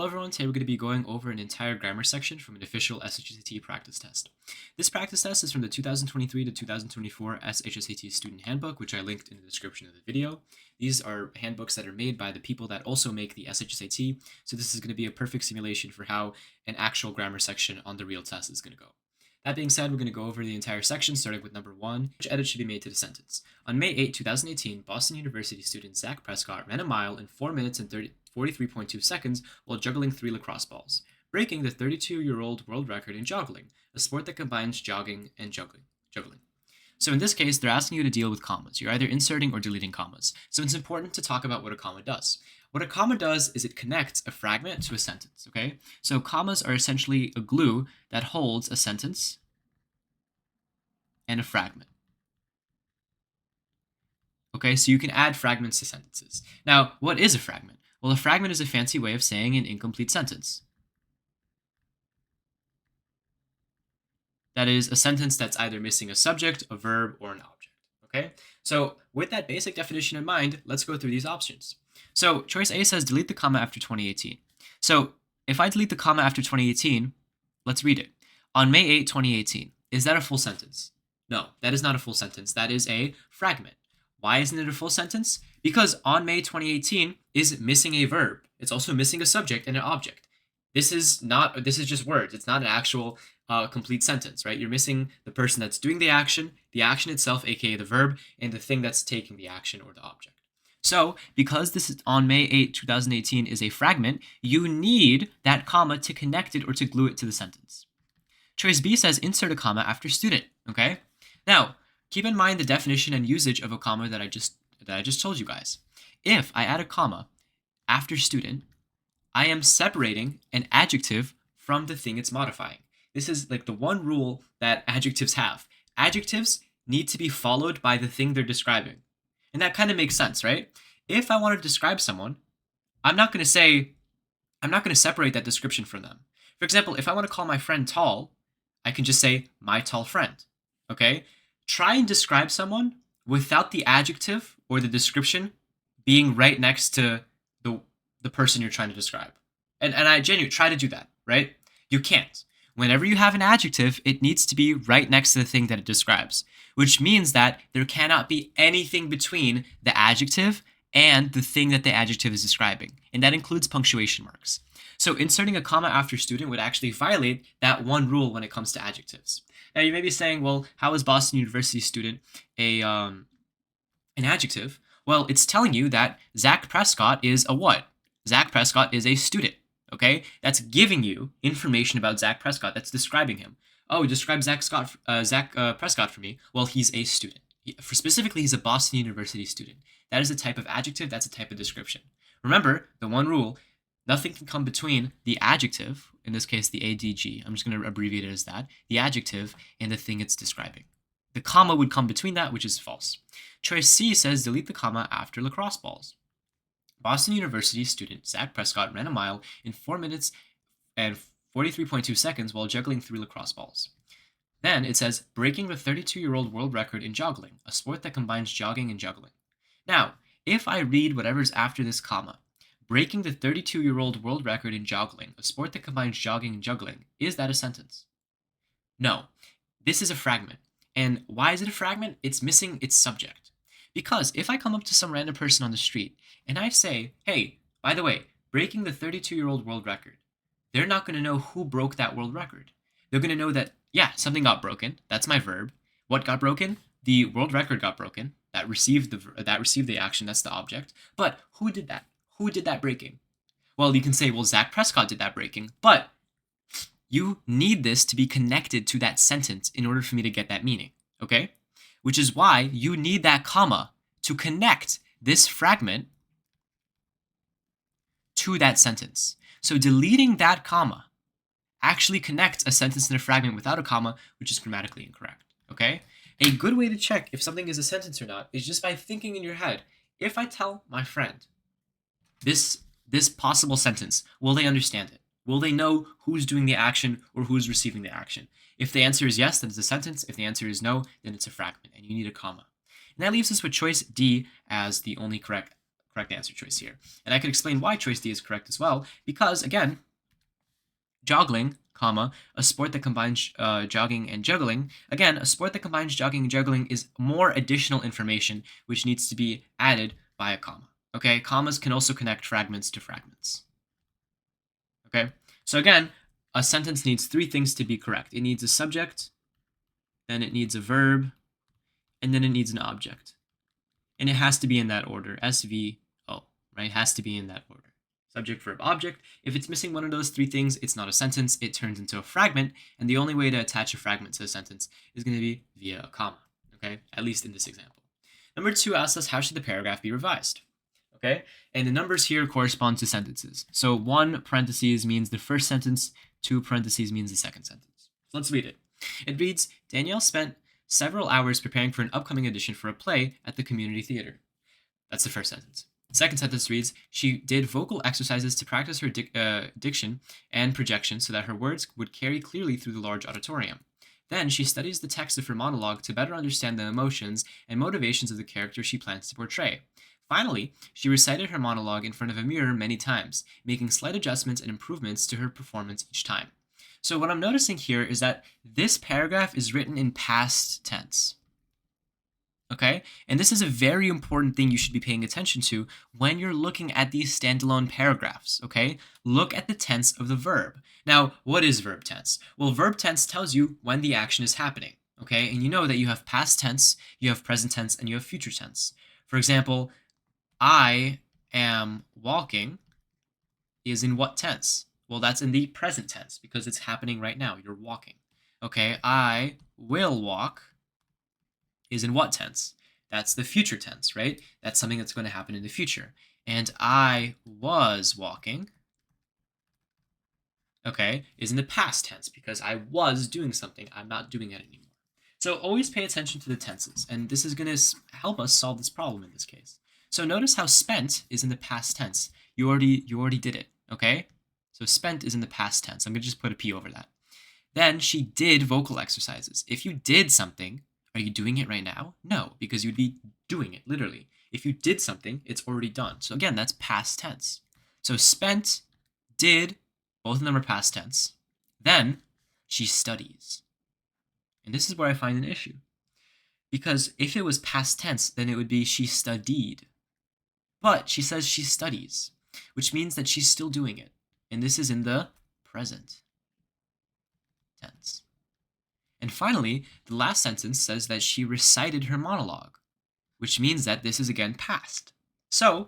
Hello everyone, today we're going to be going over an entire grammar section from an official SHSAT practice test. This practice test is from the 2023 to 2024 SHSAT student handbook, which I linked in the description of the video. These are handbooks that are made by the people that also make the SHSAT, so this is going to be a perfect simulation for how an actual grammar section on the real test is going to go. That being said, we're going to go over the entire section, starting with number 1, which edit should be made to the sentence. On May 8, 2018, Boston University student Zach Prescott ran a mile in 4 minutes and 43.2 seconds while juggling 3 lacrosse balls, breaking the 32-year-old world record in joggling, a sport that combines jogging and juggling. So in this case, they're asking you to deal with commas. You're either inserting or deleting commas. So it's important to talk about what a comma does. What a comma does is it connects a fragment to a sentence, okay? So commas are essentially a glue that holds a sentence and a fragment. Okay, so you can add fragments to sentences. Now, what is a fragment? Well, a fragment is a fancy way of saying an incomplete sentence. That is a sentence that's either missing a subject, a verb, or an object, okay? So with that basic definition in mind, let's go through these options. So choice A says delete the comma after 2018. So if I delete the comma after 2018, let's read it. On May 8, 2018, is that a full sentence? No, that is not a full sentence. That is a fragment. Why isn't it a full sentence? Because on May 2018 is missing a verb. It's also missing a subject and an object. This is just words. It's not an actual complete sentence, right? You're missing the person that's doing the action itself, aka the verb, and the thing that's taking the action or the object. So because this is on May 8, 2018 is a fragment, you need that comma to connect it or to glue it to the sentence. Choice B says insert a comma after student, okay? Now, keep in mind the definition and usage of a comma that I just told you guys. If I add a comma after student, I am separating an adjective from the thing it's modifying. This is like the one rule that adjectives have. Adjectives need to be followed by the thing they're describing. And that kind of makes sense, right? If I want to describe someone, I'm not going to separate that description from them. For example, if I want to call my friend tall, I can just say my tall friend, okay? Try and describe someone without the adjective or the description being right next to the person you're trying to describe. And I genuinely try to do that, right? You can't. Whenever you have an adjective, it needs to be right next to the thing that it describes, which means that there cannot be anything between the adjective and the thing that the adjective is describing, and that includes punctuation marks. So inserting a comma after student would actually violate that one rule when it comes to adjectives. Now you may be saying, well, how is Boston University student an adjective? Well, it's telling you that Zach Prescott is a what? Zach Prescott is a student. Okay, that's giving you information about Zach Prescott. That's describing him. Oh, describe Zach Prescott for me. Well, he's a student. Specifically, he's a Boston University student. That is a type of adjective. That's a type of description. Remember, the one rule, nothing can come between the adjective, in this case, the ADG. I'm just going to abbreviate it as that, the adjective and the thing it's describing. The comma would come between that, which is false. Choice C says delete the comma after lacrosse balls. Boston University student Zach Prescott ran a mile in 4 minutes and 43.2 seconds while juggling 3 lacrosse balls. Then it says breaking the 32-year-old world record in joggling, a sport that combines jogging and juggling. Now, if I read whatever's after this comma, breaking the 32-year-old world record in joggling, a sport that combines jogging and juggling, is that a sentence? No, this is a fragment. And why is it a fragment? It's missing its subject. Because if I come up to some random person on the street and I say, hey, by the way, breaking the 32-year-old world record, they're not going to know who broke that world record. They're going to know that, yeah, something got broken. That's my verb. What got broken? The world record got broken. That received the action. That's the object. But who did that? Who did that breaking? Well, you can say, well, Zach Prescott did that breaking. But you need this to be connected to that sentence in order for me to get that meaning. Okay? Which is why you need that comma to connect this fragment to that sentence. So deleting that comma actually connects a sentence and a fragment without a comma, which is grammatically incorrect, okay? A good way to check if something is a sentence or not is just by thinking in your head, if I tell my friend this possible sentence, will they understand it? Will they know who's doing the action or who's receiving the action? If the answer is yes, then it's a sentence. If the answer is no, then it's a fragment, and you need a comma. And that leaves us with choice D as the only correct correct answer choice here. And I could explain why choice D is correct as well, because again, joggling, comma, a sport that combines jogging and juggling. Again, a sport that combines jogging and juggling is more additional information which needs to be added by a comma. Okay, commas can also connect fragments to fragments. Okay, so again, a sentence needs three things to be correct. It needs a subject, then it needs a verb, and then it needs an object. And it has to be in that order, SVO, right? It has to be in that order. Subject, verb, object. If it's missing one of those three things, it's not a sentence. It turns into a fragment, and the only way to attach a fragment to a sentence is going to be via a comma, okay? At least in this example. Number 2 asks us, how should the paragraph be revised? Okay, and the numbers here correspond to sentences. So 1 parentheses means the first sentence, 2 parentheses means the second sentence. So let's read it. It reads, Danielle spent several hours preparing for an upcoming audition for a play at the community theater. That's the first sentence. The second sentence reads, she did vocal exercises to practice her diction and projection so that her words would carry clearly through the large auditorium. Then she studies the text of her monologue to better understand the emotions and motivations of the character she plans to portray. Finally, she recited her monologue in front of a mirror many times, making slight adjustments and improvements to her performance each time. So what I'm noticing here is that this paragraph is written in past tense. Okay, and this is a very important thing you should be paying attention to when you're looking at these standalone paragraphs, okay? Look at the tense of the verb. Now, what is verb tense? Well, verb tense tells you when the action is happening, okay? And you know that you have past tense, you have present tense, and you have future tense. For example, I am walking is in what tense? Well, that's in the present tense because it's happening right now. You're walking, okay? I will walk is in what tense? That's the future tense, right? That's something that's going to happen in the future. And I was walking, okay, is in the past tense because I was doing something. I'm not doing it anymore. So always pay attention to the tenses, and this is going to help us solve this problem in this case. So notice how spent is in the past tense. You already did it, okay? So spent is in the past tense. I'm going to just put a P over that. Then she did vocal exercises. If you did something, are you doing it right now? No, because you'd be doing it, literally. If you did something, it's already done. So again, that's past tense. So spent, did, both of them are past tense. Then she studies. And this is where I find an issue. Because if it was past tense, then it would be she studied. But she says she studies, which means that she's still doing it. And this is in the present tense. And finally, the last sentence says that she recited her monologue, which means that this is again past. So,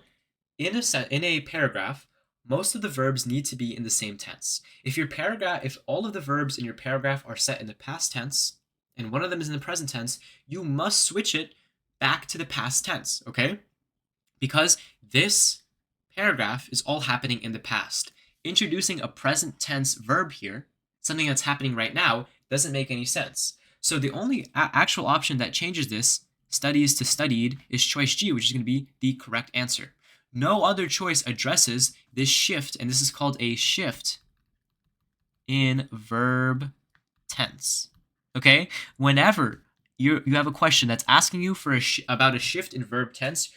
in a paragraph, most of the verbs need to be in the same tense. If all of the verbs in your paragraph are set in the past tense, and one of them is in the present tense, you must switch it back to the past tense, okay? Because this paragraph is all happening in the past. Introducing a present tense verb here, something that's happening right now, doesn't make any sense. So the only actual option that changes this, studies to studied, is choice G, which is going to be the correct answer. No other choice addresses this shift, and this is called a shift in verb tense. Okay? Whenever you have a question that's asking you for about a shift in verb tense,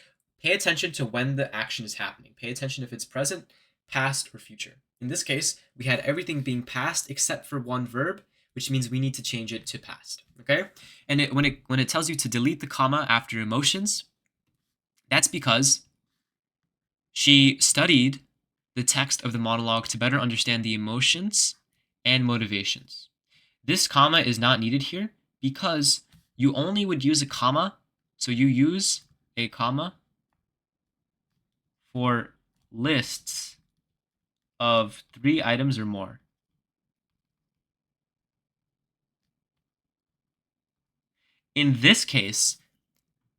pay attention to when the action is happening. Pay attention if it's present, past, or future. In this case, we had everything being past except for one verb, which means we need to change it to past, okay? And when it tells you to delete the comma after emotions, that's because she studied the text of the monologue to better understand the emotions and motivations. This comma is not needed here because you only would use a comma, so you use a comma for lists of 3 items or more. In this case,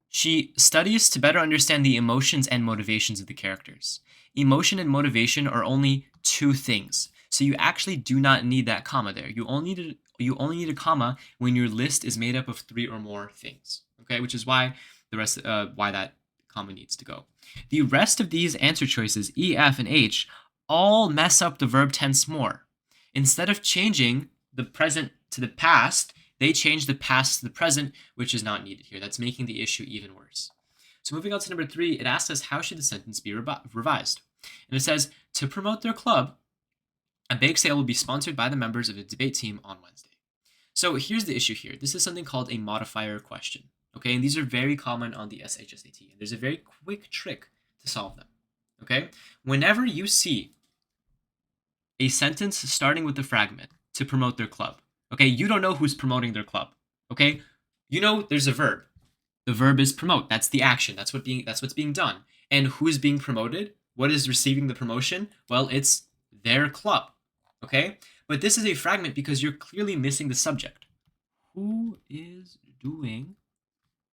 she studies to better understand the emotions and motivations of the characters. Emotion and motivation are only 2 things, so you actually do not need that comma there. You only need a comma when your list is made up of 3 or more things. Okay, which is why why that comma needs to go. The rest of these answer choices, E, F, and H, all mess up the verb tense more. Instead of changing the present to the past, they change the past to the present, which is not needed here. That's making the issue even worse. So moving on to number 3, it asks us how should the sentence be revised? And it says, to promote their club, a bake sale will be sponsored by the members of the debate team on Wednesday. So here's the issue here. This is something called a modifier question. Okay, and these are very common on the SHSAT. And there's a very quick trick to solve them. Okay, whenever you see a sentence starting with the fragment to promote their club, okay, you don't know who's promoting their club. Okay, you know there's a verb. The verb is promote. That's the action. That's what's being done. And who's being promoted? What is receiving the promotion? Well, it's their club. Okay, but this is a fragment because you're clearly missing the subject. Who is doing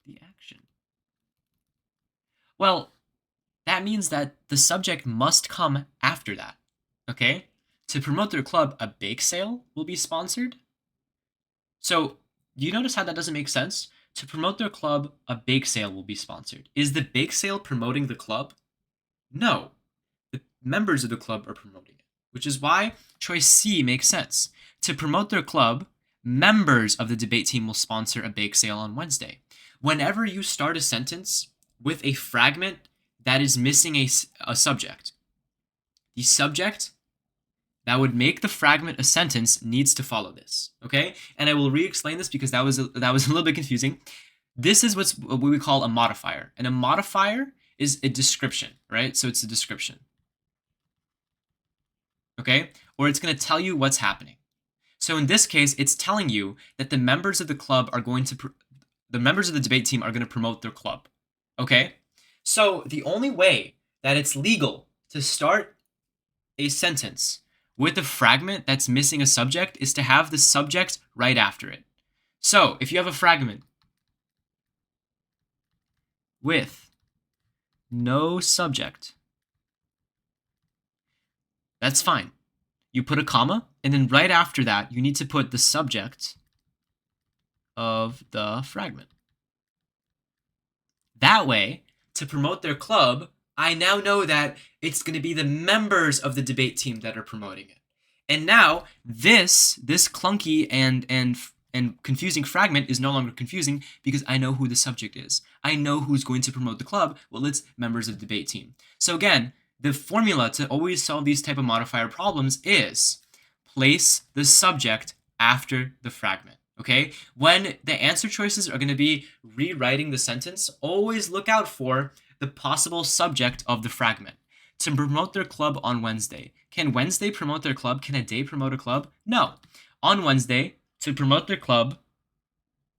the action? Well, that means that the subject must come after that. Okay, to promote their club, a bake sale will be sponsored. So do you notice how that doesn't make sense? To promote their club, a bake sale will be sponsored. Is the bake sale promoting the club? No. The members of the club are promoting it, which is why choice C makes sense. To promote their club, members of the debate team will sponsor a bake sale on Wednesday. Whenever you start a sentence with a fragment that is missing a subject, the subject that would make the fragment a sentence needs to follow this, okay? And I will re-explain this because that was a little bit confusing. This is what we call a modifier. And a modifier is a description, right? So it's a description, okay? Or it's going to tell you what's happening. So in this case, it's telling you that the members of the club are going to, the members of the debate team are going to promote their club, okay? So the only way that it's legal to start a sentence with a fragment that's missing a subject is to have the subject right after it. So if you have a fragment with no subject, that's fine. You put a comma, and then right after that, you need to put the subject of the fragment. That way, to promote their club, I now know that it's going to be the members of the debate team that are promoting it. And now this clunky and confusing fragment is no longer confusing because I know who the subject is. I know who's going to promote the club. Well, it's members of the debate team. So again, the formula to always solve these type of modifier problems is place the subject after the fragment. Okay? When the answer choices are going to be rewriting the sentence, always look out for the possible subject of the fragment. To promote their club on Wednesday. Can Wednesday promote their club? Can a day promote a club? No. On Wednesday, to promote their club,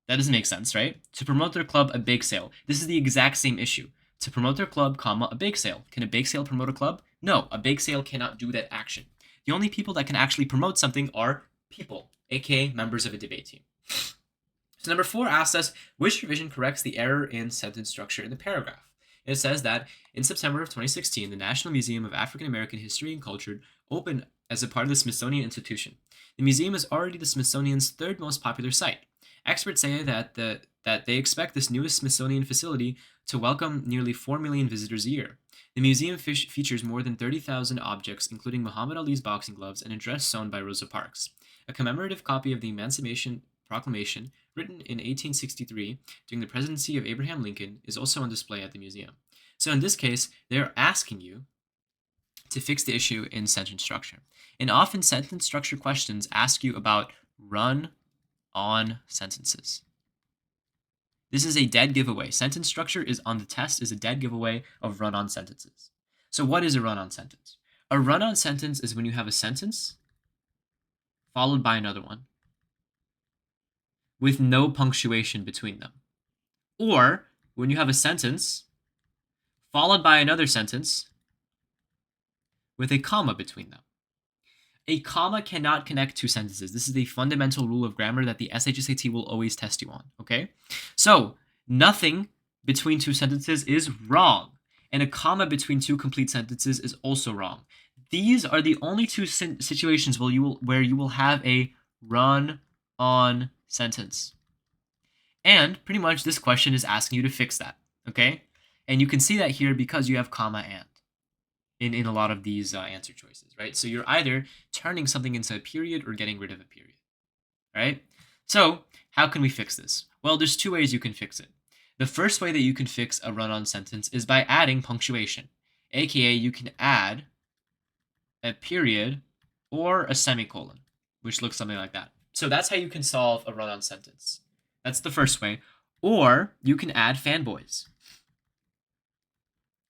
that doesn't make sense, right? To promote their club, a bake sale. This is the exact same issue. To promote their club, comma, a bake sale. Can a bake sale promote a club? No, a bake sale cannot do that action. The only people that can actually promote something are people, aka members of a debate team. So number 4 asks us, which revision corrects the error in sentence structure in the paragraph? It says that in September of 2016, the National Museum of African American History and Culture opened as a part of the Smithsonian Institution. The museum is already the Smithsonian's 3rd most popular site. Experts say that they expect this newest Smithsonian facility to welcome nearly 4 million visitors a year. The museum features more than 30,000 objects, including Muhammad Ali's boxing gloves and a dress sewn by Rosa Parks. A commemorative copy of the Emancipation Proclamation, written in 1863 during the presidency of Abraham Lincoln, is also on display at the museum. So in this case, they're asking you to fix the issue in sentence structure. And often sentence structure questions ask you about run-on sentences. This is a dead giveaway. Sentence structure is on the test is a dead giveaway of run-on sentences. So what is a run-on sentence? A run-on sentence is when you have a sentence followed by another one with no punctuation between them. Or when you have a sentence followed by another sentence with a comma between them. A comma cannot connect two sentences. This is the fundamental rule of grammar that the SHSAT will always test you on, okay? So, nothing between two sentences is wrong, and a comma between two complete sentences is also wrong. These are the only two situations where you will have a run-on sentence. And pretty much this question is asking you to fix that, okay? And you can see that here because you have comma and in a lot of these answer choices, right? So you're either turning something into a period or getting rid of a period, right? So how can we fix this? Well, there's 2 ways you can fix it. The first way that you can fix a run-on sentence is by adding punctuation, aka you can add a period or a semicolon, which looks something like that. So that's how you can solve a run-on sentence. That's the first way. Or you can add fanboys.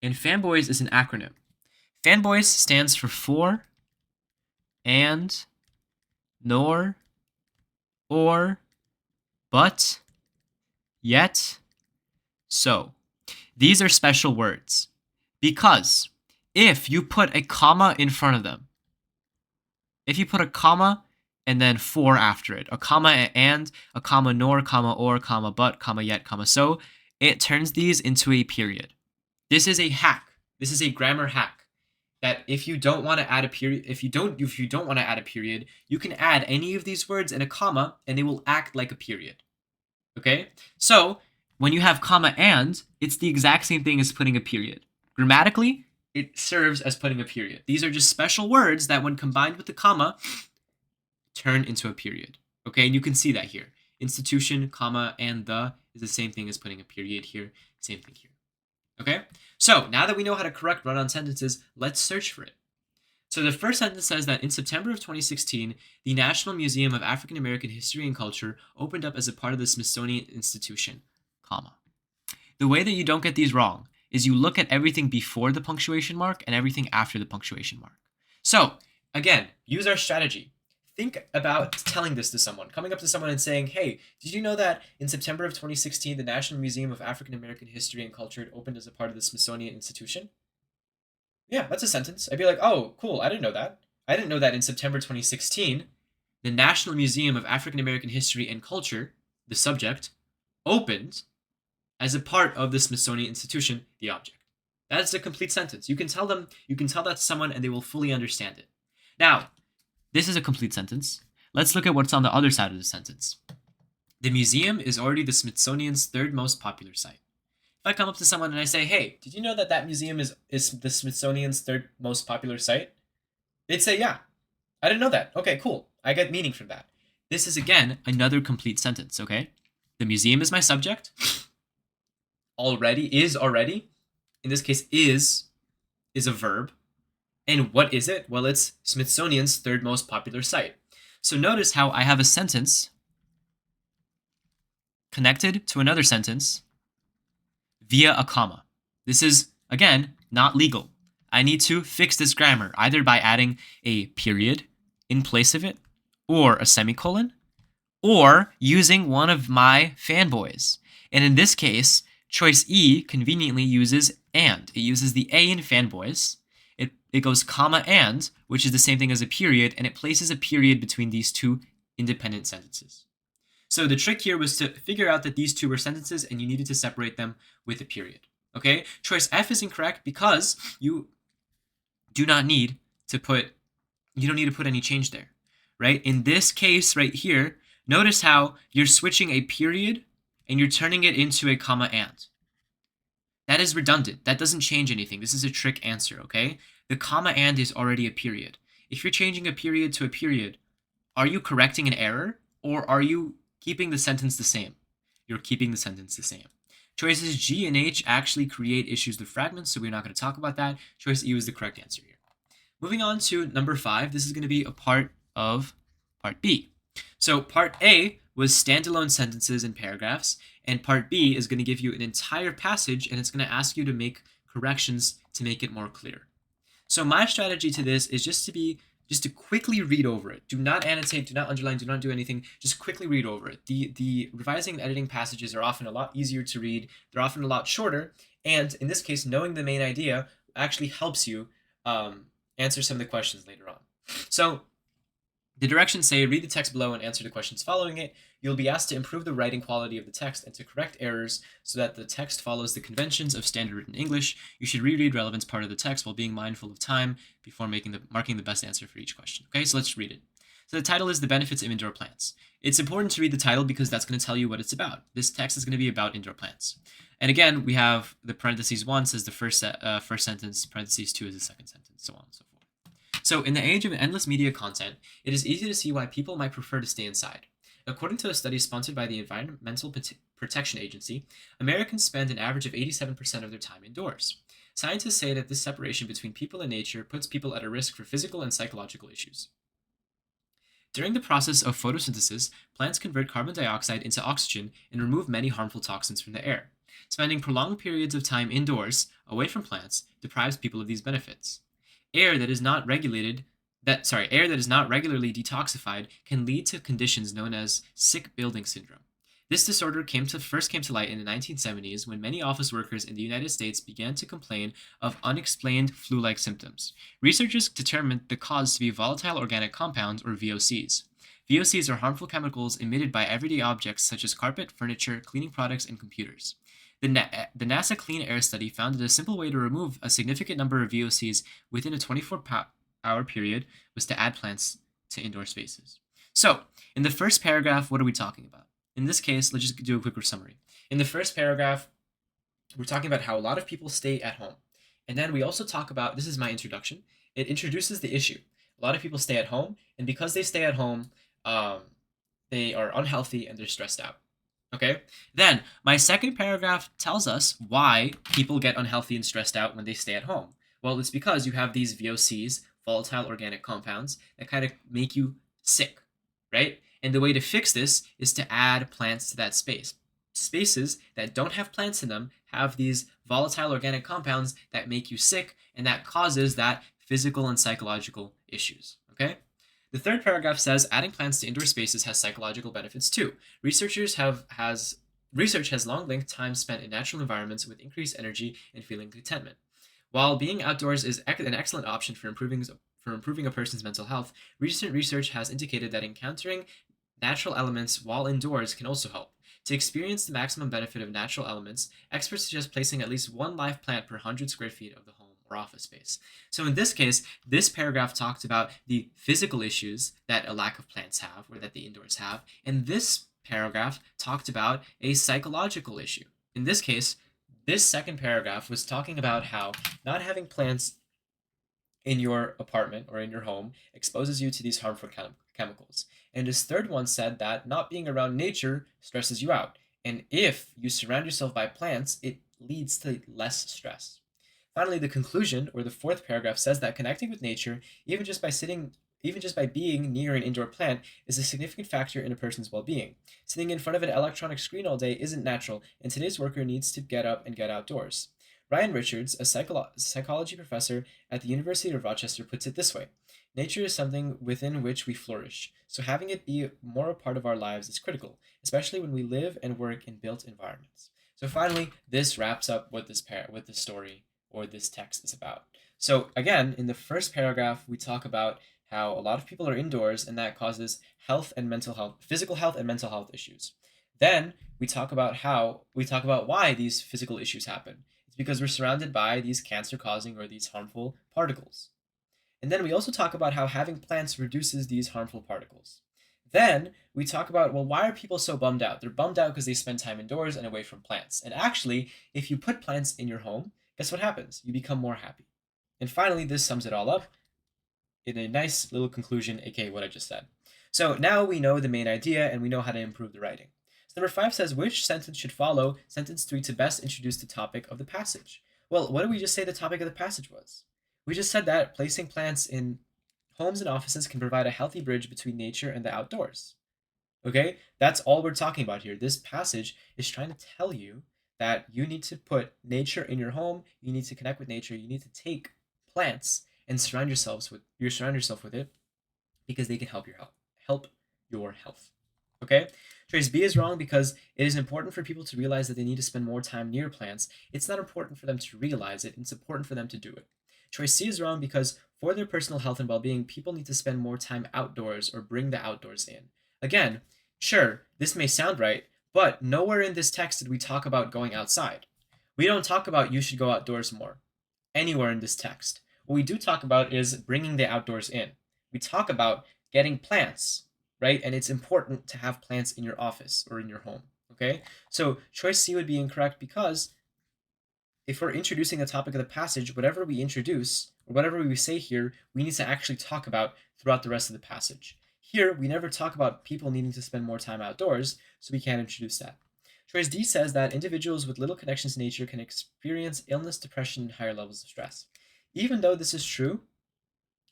And fanboys is an acronym. Fanboys stands for and, nor, or, but, yet, so. These are special words because if you put a comma in front of them, if you put a comma and then for after it, a comma and, a comma nor, comma or, comma but, comma yet, comma so, it turns these into a period. This is a hack. This is a grammar hack. That if you don't want to add a period, if you don't want to add a period, you can add any of these words in a comma and they will act like a period. Okay? So when you have comma and, it's the exact same thing as putting a period. Grammatically, it serves as putting a period. These are just special words that when combined with the comma, turn into a period. Okay, and you can see that here. Institution, comma, and the is the same thing as putting a period here. Same thing here. Okay, so now that we know how to correct run-on sentences, let's search for it. So the first sentence says that in September of 2016, the National Museum of African American History and Culture opened up as a part of the Smithsonian Institution, comma. The way that you don't get these wrong is you look at everything before the punctuation mark and everything after the punctuation mark. So again, use our strategy. Think about telling this to someone, coming up to someone and saying, hey, did you know that in September of 2016, the National Museum of African American History and Culture opened as a part of the Smithsonian Institution? Yeah, that's a sentence. I'd be like, oh, cool, I didn't know that. I didn't know that in September 2016, the National Museum of African American History and Culture, the subject, opened as a part of the Smithsonian Institution, the object. That's a complete sentence. You can tell that to someone and they will fully understand it. Now, this is a complete sentence. Let's look at what's on the other side of the sentence. The museum is already the Smithsonian's third most popular site. If I come up to someone and I say, hey, did you know that that museum is the Smithsonian's third most popular site? They'd say, yeah. I didn't know that. Okay, cool. I get meaning from that. This is, again, another complete sentence, okay? The museum is my subject. Already. In this case, is a verb. And what is it? Well, it's Smithsonian's third most popular site. So notice how I have a sentence connected to another sentence via a comma. This is, again, not legal. I need to fix this grammar either by adding a period in place of it, or a semicolon, or using one of my fanboys. And in this case, choice E conveniently uses and. It uses the A in fanboys. It goes comma and, which is the same thing as a period, and it places a period between these two independent sentences. So the trick here was to figure out that these two were sentences and you needed to separate them with a period. Okay? Choice F is incorrect because you don't need to put any change there, right? In this case right here, notice how you're switching a period and you're turning it into a comma and. That is redundant. That doesn't change anything. This is a trick answer, okay? The comma and is already a period. If you're changing a period to a period, are you correcting an error or are you keeping the sentence the same? You're keeping the sentence the same. Choices G and H actually create issues with fragments, so we're not going to talk about that. Choice E was the correct answer here. Moving on to number 5, this is going to be a part of part B. So part A was standalone sentences and paragraphs, and part B is going to give you an entire passage, and it's going to ask you to make corrections to make it more clear. So my strategy to this is just to quickly read over it. Do not annotate, do not underline, do not do anything. Just quickly read over it. The revising and editing passages are often a lot easier to read. They're often a lot shorter, and in this case, knowing the main idea actually helps you answer some of the questions later on. So the directions say, read the text below and answer the questions following it. You'll be asked to improve the writing quality of the text and to correct errors so that the text follows the conventions of standard written English. You should reread relevance part of the text while being mindful of time before marking the best answer for each question. Okay, so let's read it. So the title is The Benefits of Indoor Plants. It's important to read the title because that's going to tell you what it's about. This text is going to be about indoor plants. And again, we have the parentheses 1 says the first sentence, parentheses 2 is the second sentence, so on and so forth. So in the age of endless media content, it is easy to see why people might prefer to stay inside. According to a study sponsored by the Environmental Protection Agency, Americans spend an average of 87% of their time indoors. Scientists say that this separation between people and nature puts people at a risk for physical and psychological issues. During the process of photosynthesis, plants convert carbon dioxide into oxygen and remove many harmful toxins from the air. Spending prolonged periods of time indoors, away from plants, deprives people of these benefits. Air that is not regulated air that is not regularly detoxified can lead to conditions known as sick building syndrome. This disorder first came to light in the 1970s when many office workers in the United States began to complain of unexplained flu-like symptoms. Researchers determined the cause to be volatile organic compounds, or VOCs. VOCs are harmful chemicals emitted by everyday objects such as carpet, furniture, cleaning products, and computers. The NASA Clean Air Study found that a simple way to remove a significant number of VOCs within a 24-hour period was to add plants to indoor spaces. So, in the first paragraph, what are we talking about? In this case, let's just do a quick summary. In the first paragraph, we're talking about how a lot of people stay at home. And then we also talk about, this is my introduction, it introduces the issue. A lot of people stay at home, and because they stay at home, they are unhealthy and they're stressed out. Okay? Then, my second paragraph tells us why people get unhealthy and stressed out when they stay at home. Well, it's because you have these VOCs, volatile organic compounds, that kind of make you sick, right? And the way to fix this is to add plants to that space. Spaces that don't have plants in them have these volatile organic compounds that make you sick, and that causes that physical and psychological issues. Okay? The third paragraph says adding plants to indoor spaces has psychological benefits too. Research has long linked time spent in natural environments with increased energy and feeling contentment. While being outdoors is an excellent option for improving a person's mental health, recent research has indicated that encountering natural elements while indoors can also help. To experience the maximum benefit of natural elements, experts suggest placing at least one live plant per 100 square feet of the home or office space. So in this case, this paragraph talked about the physical issues that a lack of plants have, or that the indoors have, and this paragraph talked about a psychological issue. In this case, this second paragraph was talking about how not having plants in your apartment or in your home exposes you to these harmful chemicals. And this third one said that not being around nature stresses you out. And if you surround yourself by plants, it leads to less stress. Finally, the conclusion, or the fourth paragraph, says that connecting with nature, even just by being near an indoor plant, is a significant factor in a person's well-being. Sitting in front of an electronic screen all day isn't natural, and today's worker needs to get up and get outdoors. Ryan Richards, a psychology professor at the University of Rochester, puts it this way: nature is something within which we flourish, so having it be more a part of our lives is critical, especially when we live and work in built environments. So finally, this wraps up what this story or this text is about. So again, in the first paragraph, we talk about how a lot of people are indoors and that causes physical health and mental health issues. Then we talk about why these physical issues happen. It's because we're surrounded by these cancer-causing or these harmful particles. And then we also talk about how having plants reduces these harmful particles. Then we talk about, well, why are people so bummed out? They're bummed out because they spend time indoors and away from plants. And actually, if you put plants in your home, guess what happens? You become more happy. And finally, this sums it all up in a nice little conclusion, aka what I just said. So now we know the main idea and we know how to improve the writing. So number 5 says, which sentence should follow sentence 3 to best introduce the topic of the passage? Well, what did we just say the topic of the passage was? We just said that placing plants in homes and offices can provide a healthy bridge between nature and the outdoors. Okay? That's all we're talking about here. This passage is trying to tell you that you need to put nature in your home, you need to connect with nature, you need to take plants and surround yourself with it because they can help your health. Okay? Choice B is wrong because it is important for people to realize that they need to spend more time near plants. It's not important for them to realize it, it's important for them to do it. Choice C is wrong because for their personal health and well-being, people need to spend more time outdoors or bring the outdoors in. Again, sure, this may sound right, but nowhere in this text did we talk about going outside. We don't talk about you should go outdoors more. Anywhere in this text. What we do talk about is bringing the outdoors in. We talk about getting plants, right? And it's important to have plants in your office or in your home, okay? So choice C would be incorrect because if we're introducing the topic of the passage, whatever we introduce, or whatever we say here, we need to actually talk about throughout the rest of the passage. Here, we never talk about people needing to spend more time outdoors, so we can't introduce that. Choice D says that individuals with little connections to nature can experience illness, depression, and higher levels of stress. Even though this is true,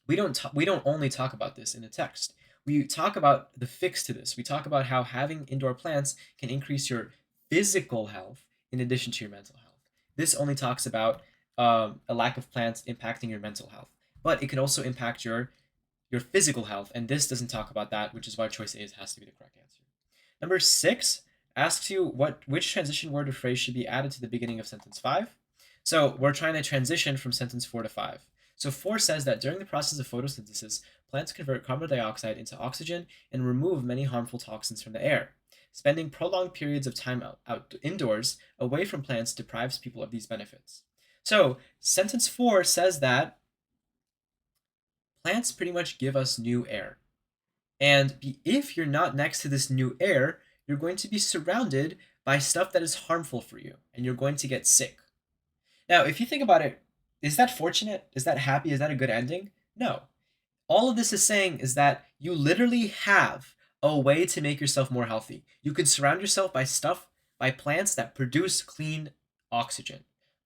we don't only talk about this in the text. We talk about the fix to this. We talk about how having indoor plants can increase your physical health in addition to your mental health. This only talks about a lack of plants impacting your mental health, but it can also impact your physical health, and this doesn't talk about that, which is why choice A has to be the correct answer. Number 6 asks you which transition word or phrase should be added to the beginning of sentence 5. So we're trying to transition from sentence 4 to 5. So 4 says that during the process of photosynthesis, plants convert carbon dioxide into oxygen and remove many harmful toxins from the air. Spending prolonged periods of time out indoors away from plants deprives people of these benefits. So sentence 4 says that plants pretty much give us new air. And if you're not next to this new air, you're going to be surrounded by stuff that is harmful for you, and you're going to get sick. Now, if you think about it, is that fortunate? Is that happy? Is that a good ending? No. All of this is saying is that you literally have a way to make yourself more healthy. You can surround yourself by plants that produce clean oxygen.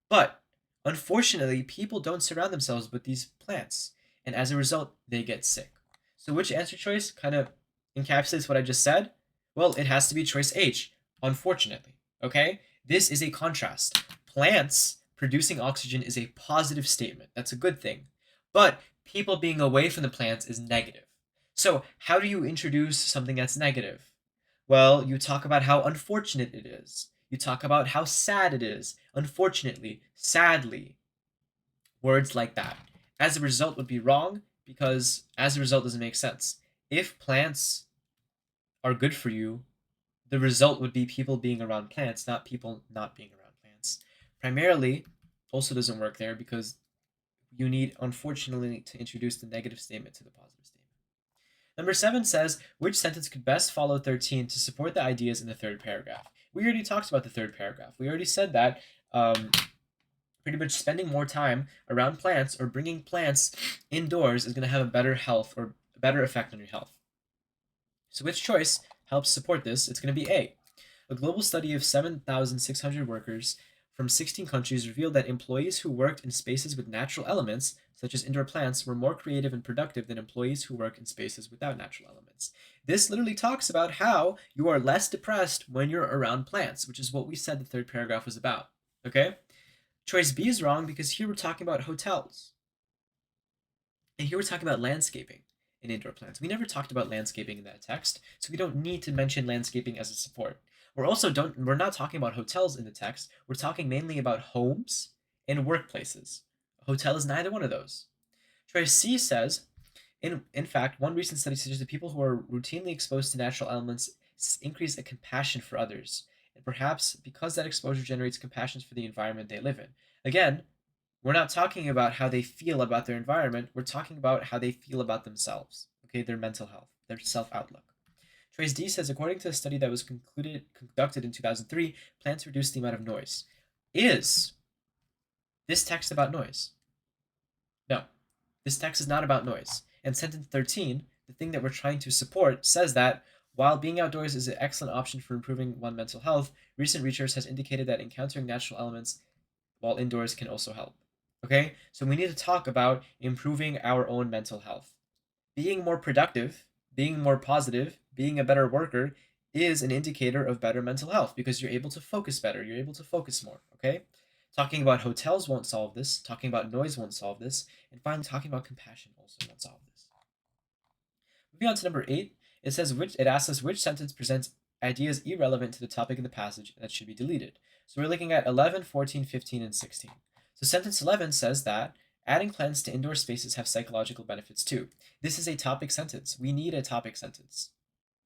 But unfortunately, people don't surround themselves with these plants, and as a result, they get sick. So which answer choice kind of encapsulates what I just said? Well, it has to be choice H, unfortunately. Okay? This is a contrast. Plants producing oxygen is a positive statement. That's a good thing. But people being away from the plants is negative. So, how do you introduce something that's negative? Well, you talk about how unfortunate it is. You talk about how sad it is. Unfortunately, sadly, words like that. As a result would be wrong because as a result doesn't make sense. If plants are good for you, the result would be people being around plants, not people not being around plants. Primarily, also doesn't work there because you need, unfortunately, to introduce the negative statement to the positive statement. Number 7 says, which sentence could best follow 13 to support the ideas in the third paragraph? We already talked about the third paragraph. We already said that pretty much spending more time around plants or bringing plants indoors is going to have a better health or a better effect on your health. So which choice helps support this? It's going to be A. A global study of 7,600 workers from 16 countries revealed that employees who worked in spaces with natural elements, such as indoor plants, were more creative and productive than employees who work in spaces without natural elements. This literally talks about how you are less depressed when you're around plants, which is what we said the third paragraph was about. Okay? Choice B is wrong because here we're talking about hotels. And here we're talking about landscaping in indoor plants. We never talked about landscaping in that text, so we don't need to mention landscaping as a support. We're not talking about hotels in the text. We're talking mainly about homes and workplaces. A hotel is neither one of those. Choice C says, in fact, one recent study suggests that people who are routinely exposed to natural elements increase a compassion for others, and perhaps because that exposure generates compassion for the environment they live in. Again, we're not talking about how they feel about their environment. We're talking about how they feel about themselves. Okay, their mental health, their self-outlook. Choice D says, according to a study that was conducted in 2003, plants reduce the amount of noise. Is this text about noise? No, this text is not about noise. And sentence 13, the thing that we're trying to support, says that while being outdoors is an excellent option for improving one's mental health, recent research has indicated that encountering natural elements while indoors can also help. Okay, so we need to talk about improving our own mental health. Being more productive, being more positive, being a better worker is an indicator of better mental health because you're able to focus better, you're able to focus more. Okay, talking about hotels won't solve this, talking about noise won't solve this, and finally, talking about compassion also won't solve this. Moving on to number 8, it asks us which sentence presents ideas irrelevant to the topic of the passage that should be deleted. So we're looking at 11, 14, 15, and 16. So sentence 11 says that adding plants to indoor spaces have psychological benefits too. This is a topic sentence. We need a topic sentence.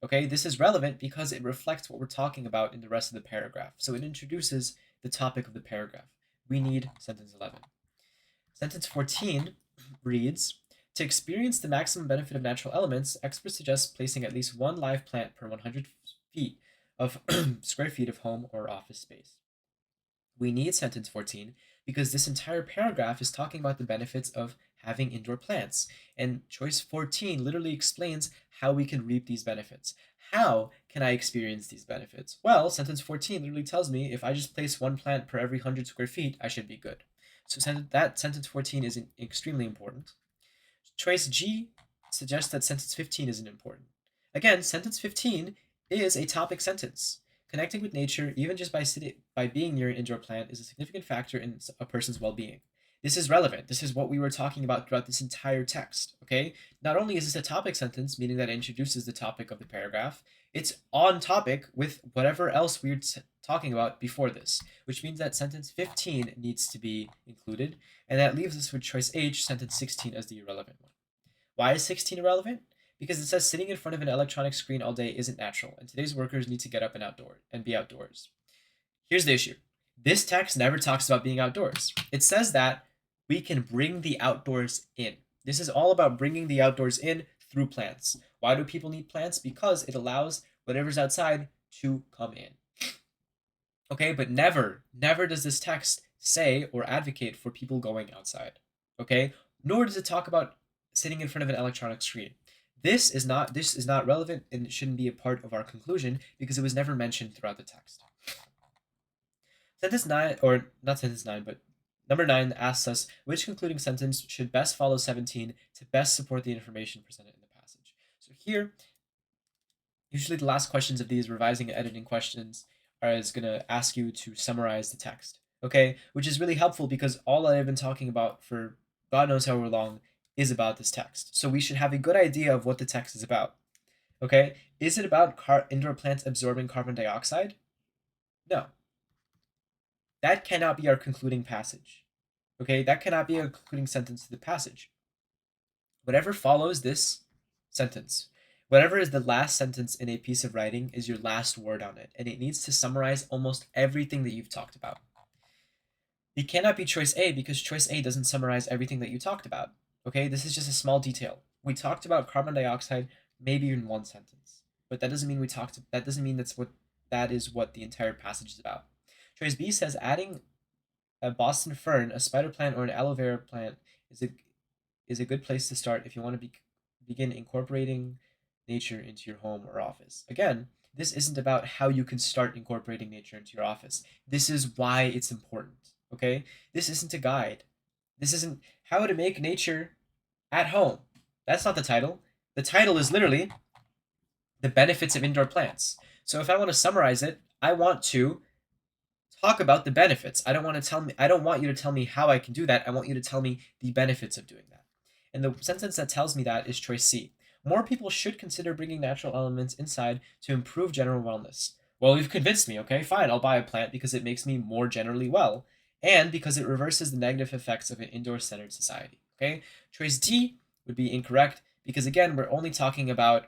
Okay, this is relevant because it reflects what we're talking about in the rest of the paragraph. So it introduces the topic of the paragraph. We need sentence 11. Sentence 14 reads, to experience the maximum benefit of natural elements, experts suggest placing at least one live plant per 100 feet of square feet of home or office space. We need sentence 14 because this entire paragraph is talking about the benefits of having indoor plants. And choice 14 literally explains how we can reap these benefits. How can I experience these benefits? Well, sentence 14 literally tells me if I just place one plant per every 100 square feet, I should be good. So that sentence 14 is extremely important. Choice G suggests that sentence 15 isn't important. Again, sentence 15 is a topic sentence. Connecting with nature, even just by being near an indoor plant, is a significant factor in a person's well-being. This is relevant. This is what we were talking about throughout this entire text, okay? Not only is this a topic sentence, meaning that it introduces the topic of the paragraph, it's on topic with whatever else we were talking about before this, which means that sentence 15 needs to be included, and that leaves us with choice H, sentence 16, as the irrelevant one. Why is 16 irrelevant? Because it says sitting in front of an electronic screen all day isn't natural, and today's workers need to get up and be outdoors. Here's the issue. This text never talks about being outdoors. It says that we can bring the outdoors in. This is all about bringing the outdoors in through plants. Why do people need plants? Because it allows whatever's outside to come in. Okay, but never does this text say or advocate for people going outside. Okay, nor does it talk about sitting in front of an electronic screen. This is not relevant and it shouldn't be a part of our conclusion because it was never mentioned throughout the text. Sentence 9, or not sentence 9, but number 9 asks us which concluding sentence should best follow 17 to best support the information presented in the passage. So here, usually the last questions of these revising and editing questions is going to ask you to summarize the text, okay? Which is really helpful because all I've been talking about for God knows however long is about this text. So we should have a good idea of what the text is about, okay? Is it about indoor plants absorbing carbon dioxide? No. That cannot be our concluding passage, okay? That cannot be a concluding sentence to the passage. Whatever follows this sentence, whatever is the last sentence in a piece of writing is your last word on it, and it needs to summarize almost everything that you've talked about. It cannot be choice A because choice A doesn't summarize everything that you talked about, okay? This is just a small detail. We talked about carbon dioxide maybe in one sentence, but that doesn't mean that is what the entire passage is about. Choice B says adding a Boston fern, a spider plant, or an aloe vera plant is a good place to start if you want to begin incorporating nature into your home or office. Again, this isn't about how you can start incorporating nature into your office. This is why it's important, okay? This isn't a guide. This isn't how to make nature at home. That's not the title. The title is literally the benefits of indoor plants. So if I want to summarize it, I want to talk about the benefits. I don't want you to tell me how I can do that. I want you to tell me the benefits of doing that. And the sentence that tells me that is choice C. More people should consider bringing natural elements inside to improve general wellness. Well, you've convinced me, okay? Fine, I'll buy a plant because it makes me more generally well and because it reverses the negative effects of an indoor-centered society, okay? Choice D would be incorrect because, again, we're only talking about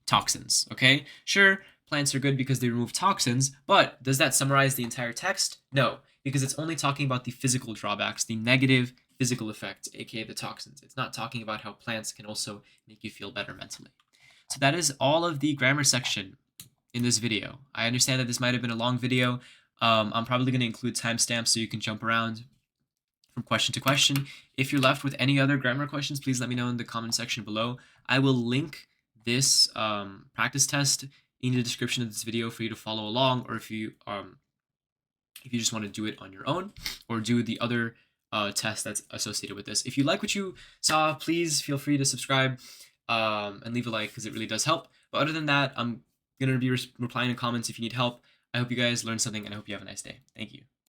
toxins, okay? Sure, plants are good because they remove toxins, but does that summarize the entire text? No, because it's only talking about the physical drawbacks, the negative physical effects, aka the toxins. It's not talking about how plants can also make you feel better mentally. So that is all of the grammar section in this video. I understand that this might have been a long video. I'm probably going to include timestamps so you can jump around from question to question. If you're left with any other grammar questions, please let me know in the comment section below. I will link this practice test in the description of this video for you to follow along, or if you just want to do it on your own or do the other test that's associated with this. If you like what you saw, please feel free to subscribe and leave a like because it really does help. But other than that, I'm going to be replying to comments if you need help. I hope you guys learned something and I hope you have a nice day. Thank you.